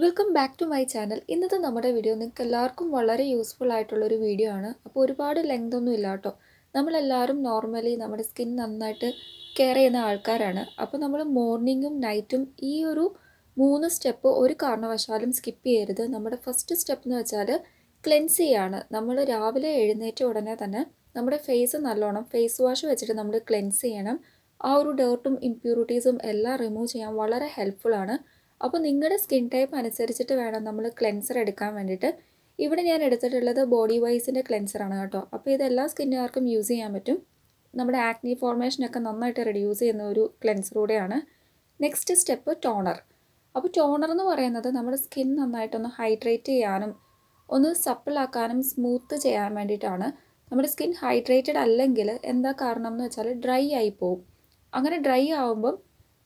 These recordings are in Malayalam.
Welcome back to my channel. ഇന്നത്തെ നമ്മുടെ വീഡിയോ നിങ്ങൾക്ക് എല്ലാവർക്കും വളരെ യൂസ്ഫുൾ ആയിട്ടുള്ളൊരു വീഡിയോ ആണ്. അപ്പോൾ ഒരുപാട് ലെങ്ത് ഒന്നും ഇല്ല കേട്ടോ. നമ്മളെല്ലാവരും നോർമലി നമ്മുടെ സ്കിൻ നന്നായിട്ട് കെയർ ചെയ്യുന്ന ആൾക്കാരാണ്. അപ്പോൾ നമ്മൾ മോർണിംഗും നൈറ്റും ഈ ഒരു 3 സ്റ്റെപ്പ് ഒരു കാരണവശാലും സ്കിപ്പ് ചെയ്യരുത്. നമ്മുടെ ഫസ്റ്റ് സ്റ്റെപ്പ് എന്ന് വെച്ചാൽ ക്ലെൻസ് ചെയ്യാണ്. നമ്മൾ രാവിലെ എഴുന്നേറ്റ ഉടനെ തന്നെ നമ്മുടെ ഫേസ് നല്ലോണം ഫേസ് വാഷ് വെച്ചിട്ട് നമ്മൾ ക്ലെൻസ് ചെയ്യണം. ആ ഒരു ഡേർട്ടും ഇമ്പ്യൂരിറ്റീസും എല്ലാം റിമൂവ് ചെയ്യാൻ വളരെ ഹെൽപ്ഫുള്ളാണ്. അപ്പോൾ നിങ്ങളുടെ സ്കിൻ ടൈപ്പ് അനുസരിച്ചിട്ട് വേണം നമ്മൾ ക്ലെൻസർ എടുക്കാൻ വേണ്ടിയിട്ട്. ഇവിടെ ഞാൻ എടുത്തിട്ടുള്ളത് ബോഡി വൈസിൻ്റെ ക്ലെൻസറാണ് കേട്ടോ. അപ്പോൾ ഇത് എല്ലാ സ്കിന്നുകാർക്കും യൂസ് ചെയ്യാൻ പറ്റും. നമ്മുടെ ആക്നി ഫോർമേഷനൊക്കെ നന്നായിട്ട് റെഡ്യൂസ് ചെയ്യുന്ന ഒരു ക്ലെൻസറൂടെയാണ്. Next step toner. അപ്പോൾ ടോണർ എന്ന് പറയുന്നത് നമ്മുടെ സ്കിൻ നന്നായിട്ടൊന്ന് ഹൈഡ്രേറ്റ് ചെയ്യാനും ഒന്ന് സപ്പിളാക്കാനും സ്മൂത്ത് ചെയ്യാൻ വേണ്ടിയിട്ടാണ്. നമ്മുടെ സ്കിൻ ഹൈഡ്രേറ്റഡ് അല്ലെങ്കിൽ എന്താ കാരണം എന്ന് വെച്ചാൽ ഡ്രൈ ആയി പോവും. അങ്ങനെ ഡ്രൈ ആവുമ്പം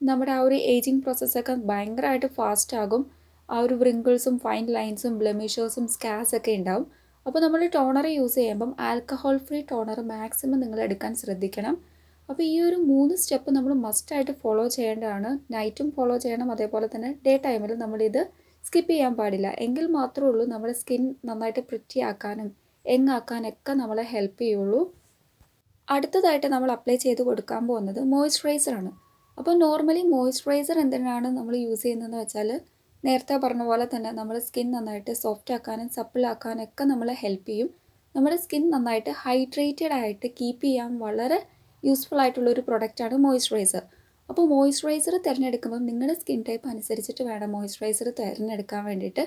നമ്മുടെ ആ ഒരു ഏജിങ് പ്രോസസ്സൊക്കെ ഭയങ്കരമായിട്ട് ഫാസ്റ്റ് ആകും. ആ ഒരു വ്രിങ്കിൾസും ഫൈൻ ലൈൻസും ബ്ലെമിഷേഴ്സും സ്കാസൊക്കെ ഉണ്ടാവും. അപ്പോൾ നമ്മൾ ടോണർ യൂസ് ചെയ്യുമ്പം ആൽക്കഹോൾ ഫ്രീ ടോണർ മാക്സിമം നിങ്ങൾ എടുക്കാൻ ശ്രദ്ധിക്കണം. അപ്പോൾ ഈ ഒരു 3 സ്റ്റെപ്പ് നമ്മൾ മസ്റ്റായിട്ട് ഫോളോ ചെയ്യേണ്ടതാണ്. നൈറ്റും ഫോളോ ചെയ്യണം, അതേപോലെ തന്നെ ഡേ ടൈമിൽ നമ്മളിത് സ്കിപ്പ് ചെയ്യാൻ പാടില്ല. എങ്കിൽ മാത്രമേ ഉള്ളൂ നമ്മുടെ സ്കിൻ നന്നായിട്ട് പ്രിറ്റി ആക്കാനും യങ്ങാക്കാനൊക്കെ നമ്മളെ ഹെൽപ്പ് ചെയ്യുള്ളൂ. അടുത്തതായിട്ട് നമ്മൾ അപ്ലൈ ചെയ്ത് കൊടുക്കാൻ പോകുന്നത് മോയ്സ്ചറൈസറാണ്. അപ്പോൾ നോർമലി മോയ്സ്ചറൈസർ എന്തിനാണ് നമ്മൾ യൂസ് ചെയ്യുന്നതെന്ന് വെച്ചാൽ നേരത്തെ പറഞ്ഞ പോലെ തന്നെ നമ്മുടെ സ്കിൻ നന്നായിട്ട് സോഫ്റ്റ് ആക്കാനും സപ്പിളാക്കാനൊക്കെ നമ്മളെ ഹെൽപ്പ് ചെയ്യും. നമ്മുടെ സ്കിൻ നന്നായിട്ട് ഹൈഡ്രേറ്റഡ് ആയിട്ട് കീപ്പ് ചെയ്യാൻ വളരെ യൂസ്ഫുൾ ആയിട്ടുള്ളൊരു പ്രൊഡക്റ്റാണ് മോയ്സ്ചറൈസർ. അപ്പോൾ മോയ്സ്ചറൈസർ തിരഞ്ഞെടുക്കുമ്പോൾ നിങ്ങളുടെ സ്കിൻ ടൈപ്പ് അനുസരിച്ചിട്ട് വേണം മോയ്സ്ചറൈസർ തിരഞ്ഞെടുക്കാൻ വേണ്ടിയിട്ട്.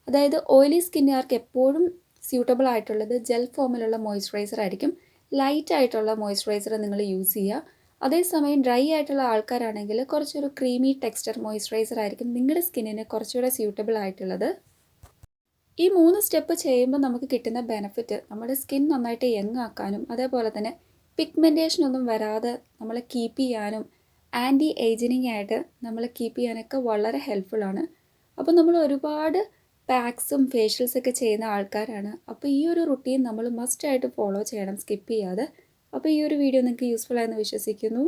അതായത് ഓയിലി സ്കിന്നുകാർക്ക് എപ്പോഴും സ്യൂട്ടബിൾ ആയിട്ടുള്ളത് ജെൽ ഫോമിലുള്ള മോയ്സ്ചറൈസർ ആയിരിക്കും. ലൈറ്റ് ആയിട്ടുള്ള മോയ്സ്ചറൈസർ നിങ്ങൾ യൂസ് ചെയ്യുക. അതേസമയം ഡ്രൈ ആയിട്ടുള്ള ആൾക്കാരാണെങ്കിൽ കുറച്ചൊരു ക്രീമി ടെക്സ്ചർ മോയ്സ്ചറൈസർ ആയിരിക്കും നിങ്ങളുടെ സ്കിന്നിന് കുറച്ചുകൂടെ സ്യൂട്ടബിൾ ആയിട്ടുള്ളത്. ഈ 3 സ്റ്റെപ്പ് ചെയ്യുമ്പോൾ നമുക്ക് കിട്ടുന്ന ബെനിഫിറ്റ് നമ്മുടെ സ്കിൻ നന്നായിട്ട് യങ് ആക്കാനും അതേപോലെ തന്നെ പിഗ്മെൻറ്റേഷൻ ഒന്നും വരാതെ നമ്മളെ കീപ്പ് ചെയ്യാനും ആൻറ്റി ഏജിനിങ് ആയിട്ട് നമ്മളെ കീപ്പ് ചെയ്യാനൊക്കെ വളരെ ഹെൽപ്ഫുള്ളാണ്. അപ്പോൾ നമ്മൾ ഒരുപാട് പാക്സും ഫേഷ്യൽസൊക്കെ ചെയ്യുന്ന ആൾക്കാരാണ്. അപ്പോൾ ഈ ഒരു റുട്ടീൻ നമ്മൾ മസ്റ്റായിട്ട് ഫോളോ ചെയ്യണം, സ്കിപ്പ് ചെയ്യാതെ. അപ്പോൾ ഈ ഒരു വീഡിയോ നിങ്ങൾക്ക് യൂസ്ഫുൾ ആയെന്ന് വിശ്വസിക്കുന്നു.